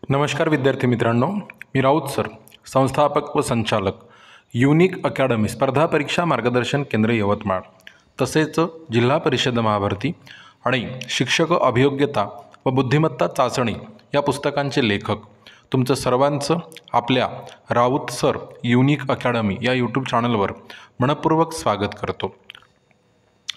नमस्कार विद्यार्थी मित्रांनो, मी राऊत सर, संस्थापक व संचालक युनिक अकॅडमी स्पर्धा परीक्षा मार्गदर्शन केंद्र यवतमाळ, तसेच जिल्हा परिषद महाभरती आणि शिक्षक अभियोग्यता व बुद्धिमत्ता चाचणी या पुस्तकांचे लेखक तुमचं सर्वांचं आपल्या राऊत सर युनिक अकॅडमी या यूट्यूब चॅनलवर मनपूर्वक स्वागत करतो।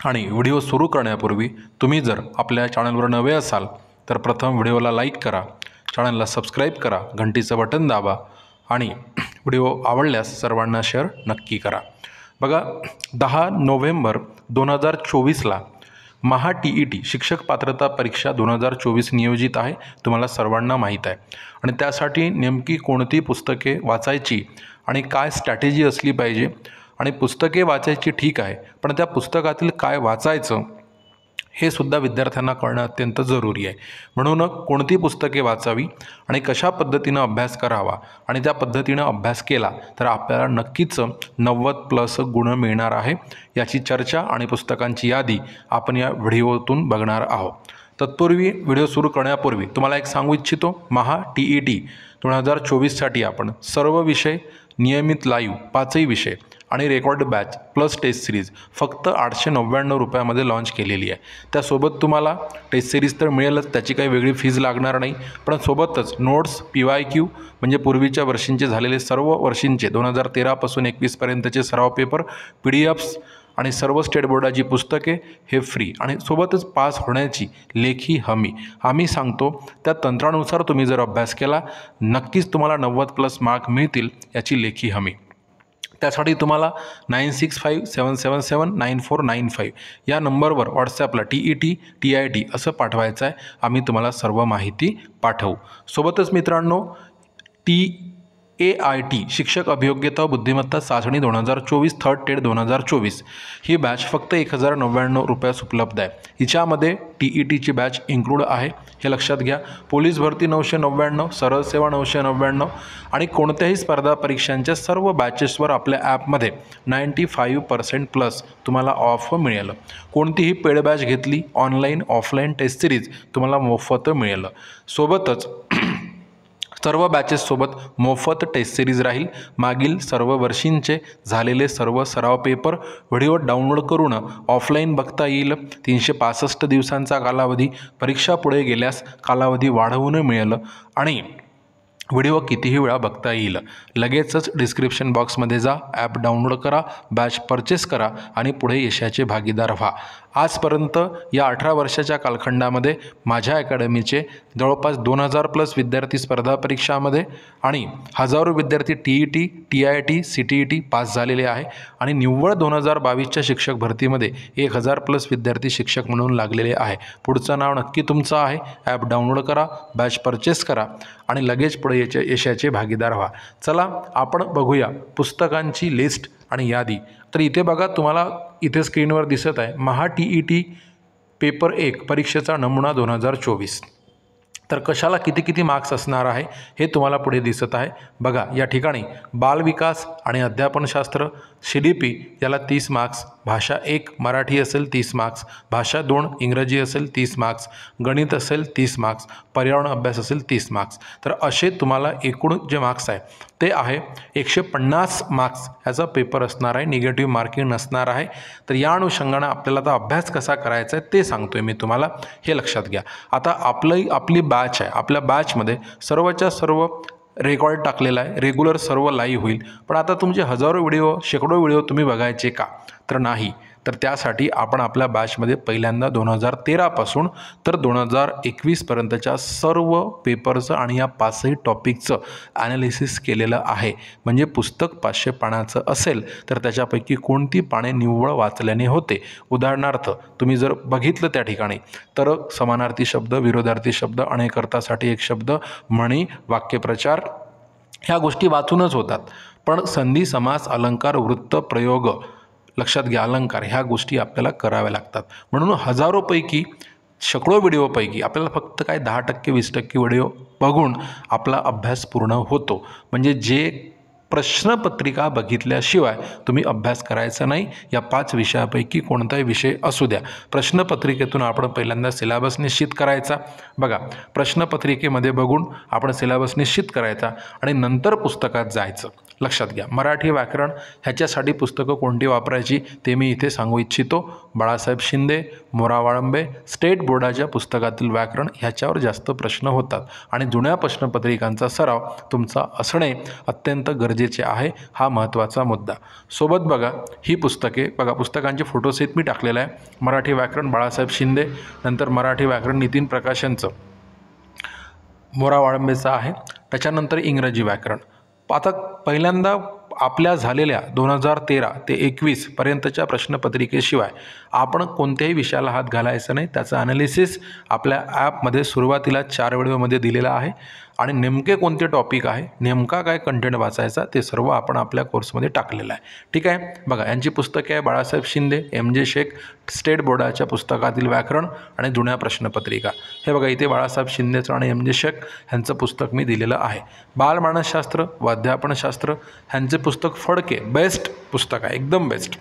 आणि व्हिडिओ सुरू करण्यापूर्वी तुम्ही जर आपल्या चॅनलवर नवे असाल तर प्रथम व्हिडिओला लाईक करा, चॅनलला सबस्क्राईब करा, घंटीचं बटन दाबा आणि व्हिडिओ आवडल्यास सर्वांना शेअर नक्की करा। बघा, 10 नोव्हेंबर 2024ला महा TET शिक्षक पात्रता परीक्षा 2024 नियोजित आहे, तुम्हाला सर्वांना माहीत आहे। आणि त्यासाठी नेमकी कोणती पुस्तके वाचायची आणि काय स्ट्रॅटेजी असली पाहिजे, आणि पुस्तके वाचायची ठीक आहे, पण त्या पुस्तकातील काय वाचायचं हे सुद्धा विद्यार्थ्यांना कळणं अत्यंत जरुरी आहे। म्हणून कोणती पुस्तके वाचावी आणि कशा पद्धतीनं अभ्यास करावा आणि त्या पद्धतीनं अभ्यास केला तर आपल्याला नक्कीच 90+ गुण मिळणार आहे, याची चर्चा आणि पुस्तकांची यादी आपण या व्हिडिओतून बघणार आहोत। तत्पूर्वी व्हिडिओ सुरू करण्यापूर्वी तुम्हाला एक सांगू इच्छितो, महा TET 2024साठी आपण सर्व विषय नियमित लाईव्ह 5ही विषय आणि record batch plus test series फक्त 899 रुपयामध्ये लॉन्च केलेली आहे। त्यासोबत तुम्हाला टेस्ट सिरीज तर मिळेलच, त्याची काही वेगळी फीज लागणार नाही, पण सोबतच नोट्स, PYQ म्हणजे पूर्वीच्या वर्षींचे झालेले सर्व वर्षींचे 2013 पासून 21 पर्यंतचे सराव पेपर, PDFs आणि सर्व स्टेट बोर्डाची पुस्तके हे फ्री, आणि सोबतच पास होण्याची लेखी हमी। आम्ही सांगतो त्या तंत्रानुसार तुम्ही जर अभ्यास केला नक्कीच तुम्हाला 90+ मार्क मिळतील, याची लेखी हमी। त्यासाठी तुम्हाला 9657779495 या नंबरवर व्हॉट्सॲपला TET TIT असं पाठवायचं आहे, आम्ही तुम्हाला सर्व माहिती पाठवू। सोबतच मित्रांनो, AIT शिक्षक अभियोग्यता व बुद्धिमत्ता चाचणी 2024 थर्ड टेट 2024 ही बॅच फक्त 1099 रुपयास उपलब्ध आहे। हिच्यामध्ये TETची बॅच इन्क्लूड आहे, हे लक्षात घ्या। पोलीस भरती 999, सरळ सेवा 999 आणि कोणत्याही स्पर्धा परीक्षांच्या सर्व बॅचेसवर आपल्या ॲपमध्ये 95% तुम्हाला ऑफ मिळेल। कोणतीही पेड बॅच घेतली, ऑनलाईन ऑफलाईन टेस्ट सिरीज तुम्हाला मोफत मिळेल। सोबतच सर्व बॅचेससोबत मोफत टेस्ट सिरीज राहील। मागील सर्व वर्षींचे झालेले सर्व सराव पेपर व्हिडिओ डाउनलोड करून ऑफलाईन बघता येईल। 365 दिवसांचा कालावधी, परीक्षा पुढे गेल्यास कालावधी वाढवून मिळेल आणि व्हिडिओ कितीही वेळा बघता येईल। लगेचच डिस्क्रिप्शन बॉक्समध्ये जा, ॲप डाउनलोड करा, बॅच परचेस करा आणि पुढे यशाचे भागीदार व्हा। आजपर्यंत या 18 वर्षाच्या कालखंडामध्ये माझ्या अकॅडमीचे जवळपास 2000+ विद्यार्थी स्पर्धा परीक्षामध्ये आणि हजारो विद्यार्थी TET TIT CTET पास झालेले आहे, आणि निव्वळ 2022च्या शिक्षक भरतीमध्ये 1000+ विद्यार्थी शिक्षक म्हणून लागलेले आहे। पुढचं नाव नक्की तुमचं आहे। ॲप डाउनलोड करा, बॅच परचेस करा आणि लगेच पुढे यशाचे भागीदार व्हा। चला आपण बघूया पुस्तकांची लिस्ट आणि यादी। तर इथे बघा, तुम्हाला इथे स्क्रीनवर दिसत आहे महा TET पेपर 1 परीक्षेचा नमुना 2024। तर कशाला किती किती मार्क्स असणार आहे हे तुम्हाला पुढे दिसत आहे। बघा, या ठिकाणी बालविकास आणि अध्यापनशास्त्र CDP याला 30 मार्क्स, भाषा 1 मराठी असेल 30 मार्क्स, भाषा 2 इंग्रजी असेल 30 मार्क्स, गणित असेल 30 मार्क्स, पर्यावरण अभ्यास असेल 30 मार्क्स। तर असे तुम्हाला एकूण जे मार्क्स आहे ते आहे 150 मार्क्स ह्याचा पेपर असणार आहे, निगेटिव्ह मार्किंग नसणार आहे। तर या अनुषंगाने आपल्याला आता अभ्यास कसा करायचा आहे ते सांगतोय मी तुम्हाला, हे लक्षात घ्या। आता आपली बॅच आहे, आपल्या बॅचमध्ये सर्वच्या सर्व रेकॉर्ड टाकलेला आहे, रेग्युलर सर्व लाईव्ह होईल। पण आता तुमचे हजारो व्हिडिओ, शेकडो व्हिडिओ तुम्ही बघायचे का? तर नाही। तर त्यासाठी आपण आपल्या बॅचमध्ये पहिल्यांदा 2013 पासून तर 2021 पर्यंतच्या सर्व पेपरचं आणि या 5ही टॉपिकचं ॲनालिसिस केलेलं आहे। म्हणजे पुस्तक 500 पानाचं असेल तर त्याच्यापैकी कोणती पाने निव्वळ वाचल्याने होते। उदाहरणार्थ तुम्ही जर बघितलं त्या ठिकाणी तर समानार्थी शब्द, विरोधार्थी शब्द, अनेकर्थासाठी एक शब्द, म्हणी, वाक्यप्रचार ह्या गोष्टी वाचूनच होतात। पण संधी, समास, अलंकार, वृत्त, प्रयोग, लक्षात घ्या अलंकार, ह्या गोष्टी आपल्याला कराव्या लागतात। म्हणून हजारोपैकी शेकडो व्हिडिओपैकी आपल्याला फक्त काय 10% 20% व्हिडिओ बघून आपला अभ्यास पूर्ण होतो। म्हणजे जे प्रश्नपत्रिका बघितल्याशिवाय तुम्ही अभ्यास करायचा नाही. या 5 विषयापैकी कोणताही विषय असू द्या. प्रश्नपत्रिकेतून आपण पहिल्यांदा सिलेबस निश्चित करायचा. बघा, प्रश्नपत्रिकेमध्ये बघून आपण सिलेबस निश्चित करायचा आणि नंतर पुस्तकात जायचं. लक्षात घ्या, मराठी व्याकरण ह्याच्यासाठी पुस्तकं कोणती वापरायची ते मी इथे सांगू इच्छितो. बाळासाहेब शिंदे, मोरा वाळंबे स्टेट बोर्डाच्या पुस्तकातील व्याकरण ह्याच्यावर जास्त प्रश्न होतात आणि जुन्या प्रश्नपत्रिकांचा सराव तुमचा असणे अत्यंत गरजेचे आहे. हा महत्त्वाचा मुद्दा. सोबत बघा ही पुस्तके, बघा पुस्तकांचे फोटोसहित मी टाकलेलं आहे. मराठी व्याकरण बाळासाहेब शिंदे, नंतर मराठी व्याकरण नितीन प्रकाशनचं, मोरा वाळंबेचं आहे. त्याच्यानंतर इंग्रजी व्याकरण. आता पहिल्यांदा आपल्या झालेल्या 2013 ते 21 पर्यंतच्या प्रश्नपत्रिकेशिवाय आपण कोणत्याही विषयाला हात घालायचा नाही. त्याचं ॲनालिसिस आपल्या ॲपमध्ये सुरुवातीला 4 व्हिडिओमध्ये दिलेला आहे आणि नेमके कोणते टॉपिक आहे, नेमका काय कंटेंट वाचायचा ते सर्व आपण आपल्या कोर्समध्ये टाकलेलं आहे. ठीक आहे. बघा, यांची पुस्तके आहे बाळासाहेब शिंदे, MJ शेख स्टेट बोर्डाच्या पुस्तकातील व्याकरण आणि जुन्या प्रश्नपत्रिका. हे बघा इथे बाळासाहेब शिंदेचं आणि MJ शेख ह्यांचं पुस्तक मी दिलेलं आहे. बालमानसशास्त्र व अध्यापनशास्त्र ह्यांचे पुस्तक फडके बेस्ट पुस्तक आहे, एकदम बेस्ट.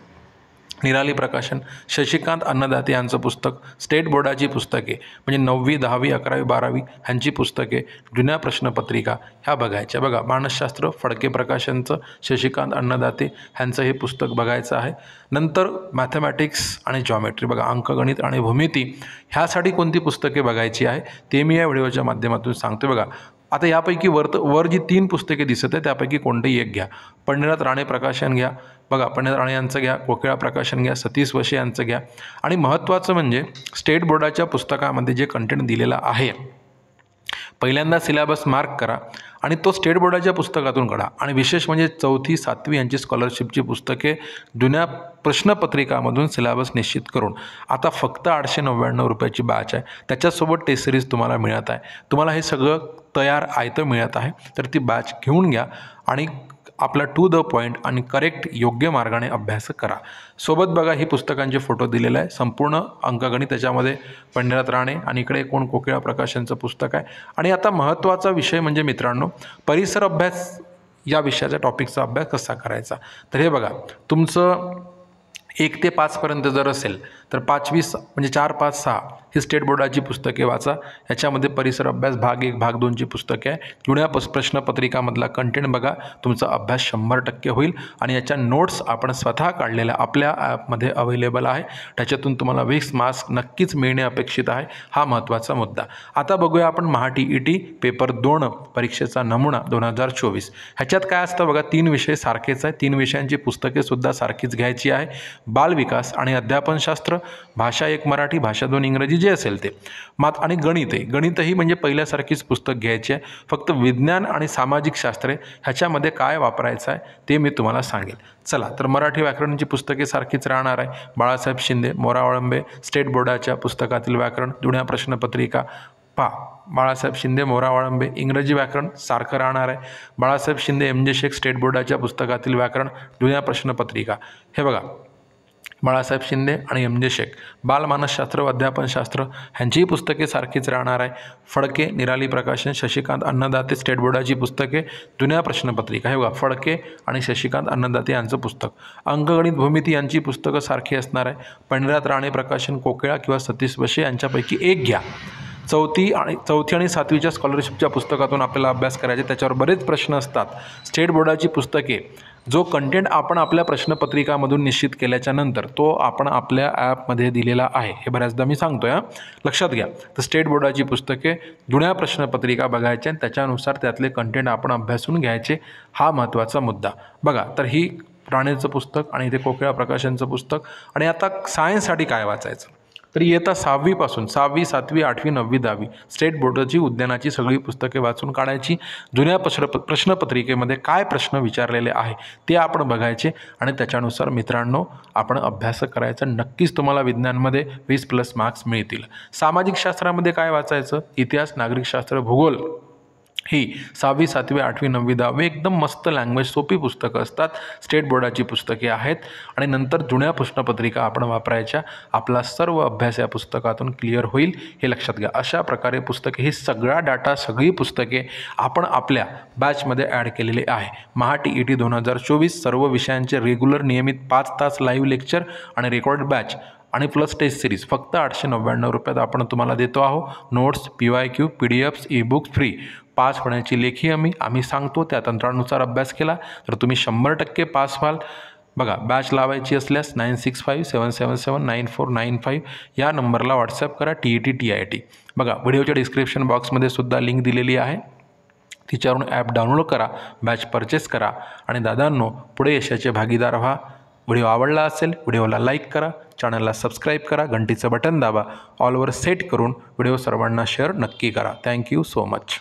निराली प्रकाशन, शशिकांत अन्नदाते यांचं पुस्तक, स्टेट बोर्डाची पुस्तके म्हणजे 9वी 10वी 11वी 12वी ह्यांची पुस्तके, जुन्या प्रश्नपत्रिका ह्या बघायच्या. बघा, मानसशास्त्र फडके प्रकाशनचं, शशिकांत अन्नदाते ह्यांचं हे पुस्तक बघायचं आहे. नंतर मॅथमॅटिक्स आणि जॉमेट्री, बघा अंकगणित आणि भूमिती ह्यासाठी कोणती पुस्तके बघायची आहे ते मी या व्हिडिओच्या माध्यमातून सांगतो. बघा, आता यापैकी वर जी 3 पुस्तके दिसत आहे त्यापैकी कोणतेही एक घ्या. पंडित राणे प्रकाशन घ्या, बघा पंडित राणे यांचं घ्या. कोकिळा प्रकाशन घ्या. सतीश वशे यांचं घ्या. आणि महत्त्वाचं म्हणजे स्टेट बोर्डाच्या पुस्तकामध्ये जे कंटेंट दिलेलं आहे, पहिल्यांदा सिलेबस मार्क करा आणि तो स्टेट बोर्डाच्या पुस्तकातून काढा. आणि विशेष म्हणजे 4थी 7वी यांची स्कॉलरशिपची पुस्तके जुन्या प्रश्नपत्रिकामधून सिलेबस निश्चित करून. आता फक्त 899 रुपयाची बॅच आहे, त्याच्यासोबत टेस्ट सिरीज तुम्हाला मिळत आहे. तुम्हाला हे सगळं तयार आयतं मिळत आहे, तर ती बॅच घेऊन घ्या आणि आपला टू द पॉईंट आणि करेक्ट योग्य मार्गाने अभ्यास करा. सोबत बघा ही पुस्तकांचे फोटो दिलेले आहे. संपूर्ण अंकगणित त्याच्यामध्ये पंडित राणे आणि इकडे कोण कोकिळा प्रकाशनचं पुस्तक आहे. आणि आता महत्त्वाचा विषय म्हणजे मित्रांनो, परिसर अभ्यास या विषयाच्या टॉपिकचा अभ्यास कसा करायचा. तर हे बघा, तुमचं 1 ते 5 पर्यंत जर असेल तर 5वी म्हणजे 4, 5, 6 ही स्टेट बोर्डाची पुस्तके वाचा. ह्याच्यामध्ये परिसर अभ्यास भाग 1 भाग 2ची पुस्तके आहे. जुन्या प्रश्नपत्रिकामधला कंटेंट बघा, तुमचा अभ्यास 100% होईल. आणि याच्या नोट्स आपण स्वतः काढलेल्या आपल्या ॲपमध्ये अवेलेबल आहे. त्याच्यातून तुम्हाला 20 मार्क्स नक्कीच मिळणे अपेक्षित आहे. हा महत्त्वाचा मुद्दा. आता बघूया आपण TET पेपर 2 परीक्षेचा नमुना 2024. ह्याच्यात काय असतं बघा, 3 विषय सारखेच आहे. 3 विषयांची पुस्तकेसुद्धा सारखीच घ्यायची आहे. बालविकास आणि अध्यापनशास्त्र, भाषा 1 मराठी, भाषा 2 इंग्रजी जे असेल ते, आणि गणितही म्हणजे पहिल्यासारखीच पुस्तक घ्यायची आहे. फक्त विज्ञान आणि सामाजिक शास्त्रे ह्याच्यामध्ये काय वापरायचं आहे ते मी तुम्हाला सांगेल. चला तर मराठी व्याकरणाची पुस्तके सारखीच राहणार आहे. बाळासाहेब शिंदे, मोरा वाळंबे स्टेट बोर्डाच्या पुस्तकातील व्याकरण, जुन्या प्रश्नपत्रिका बाळासाहेब शिंदे, मोरा वाळंबे. इंग्रजी व्याकरण सारखं राहणार आहे. बाळासाहेब शिंदे, MJ शेख स्टेट बोर्डाच्या पुस्तकातील व्याकरण, जुन्या प्रश्नपत्रिका. हे बघा, बाळासाहेब शिंदे आणि MJ शेख. बालमानसशास्त्र व अध्यापनशास्त्र ह्यांचीही पुस्तके सारखीच राहणार आहे. फडके, निराली प्रकाशन, शशिकांत अन्नदाते स्टेट बोर्डाची पुस्तके, जुन्या प्रश्नपत्रिका. हे बघा, फडके आणि शशिकांत अन्नदाते यांचं पुस्तक. अंकगणित भूमिती यांची पुस्तकं सारखी असणार आहे. पंडित राणे प्रकाशन, कोकिळा किंवा सतीश वशे यांच्यापैकी एक घ्या. 4थी आणि 7वीच्या स्कॉलरशिपच्या पुस्तकातून आपल्याला अभ्यास करायचे, त्याच्यावर बरेच प्रश्न असतात. स्टेट बोर्डाची पुस्तके, जो कंटेंट आपण आपल्या प्रश्नपत्रिकामधून निश्चित केल्याच्या नंतर तो आपण आपल्या ॲपमध्ये दिलेला आहे. हे बऱ्याचदा मी सांगतो आहे, लक्षात घ्या. तर स्टेट बोर्डाची पुस्तके, जुन्या प्रश्नपत्रिका बघायच्या आणि त्याच्यानुसार त्यातले कंटेंट आपण अभ्यासून घ्यायचे. हा महत्त्वाचा मुद्दा. बघा, तर ही राणेचं पुस्तक आणि इथे कोकिळा प्रकाशनचं पुस्तक. आणि आता सायन्ससाठी काय वाचायचं, तर इयत्ता 6वीपासून 6वी 7वी 8वी 9वी 10वी स्टेट बोर्डाची उद्यानाची सगळी पुस्तके वाचून काढायची. जुन्या प्रश्नपत्रिकेमध्ये काय प्रश्न विचारलेले आहे ते आपण बघायचे आणि त्याच्यानुसार मित्रांनो आपण अभ्यास करायचा. नक्कीच तुम्हाला विज्ञानमध्ये 20+ मार्क्स मिळतील. सामाजिक शास्त्रामध्ये काय वाचायचं, इतिहास, नागरिकशास्त्र, भूगोल ही 6वी 7वी 8वी 9वी 10वी एकदम मस्त लँग्वेज सोपी पुस्तकं असतात. स्टेट बोर्डाची पुस्तके आहेत आणि नंतर जुन्या प्रश्नपत्रिका आपण वापरायच्या. आपला सर्व अभ्यास या पुस्तकातून क्लिअर होईल हे लक्षात घ्या. अशा प्रकारे पुस्तके ही सगळा डाटा सगळी पुस्तके आपण आपल्या बॅचमध्ये ॲड केलेले आहे. महा TET 2024 सर्व विषयांचे रेग्युलर नियमित 5 तास लाईव्ह लेक्चर आणि रेकॉर्डेड बॅच आणि प्लस टेस्ट सिरीज फक्त 899 रुपयात आपण तुम्हाला देतो आहोत. Notes, PYQ, PDFs, e-books free. Pass होण्याची लेखी आम्ही सांगतो त्या तंत्रानुसार अभ्यास केला तर तुम्ही 100% पास व्हाल. बघा, बॅच लावायची असल्यास 9657779495 या नंबरला व्हॉट्सअप करा. TET TIT. बघा, व्हिडिओच्या डिस्क्रिप्शन बॉक्समध्ये सुद्धा लिंक दिलेली आहे. तिच्यावरून ॲप डाउनलोड करा, बॅच परचेस करा आणि दादांनो पुढे यशाचे भागीदार व्हा. व्हिडिओ आवडला असेल व्हिडिओला लाईक करा, चॅनलला सबस्क्राईब करा, घंटीचं बटन दाबा, ऑलवर सेट करून व्हिडिओ सर्वांना शेअर नक्की करा. Thank you so much.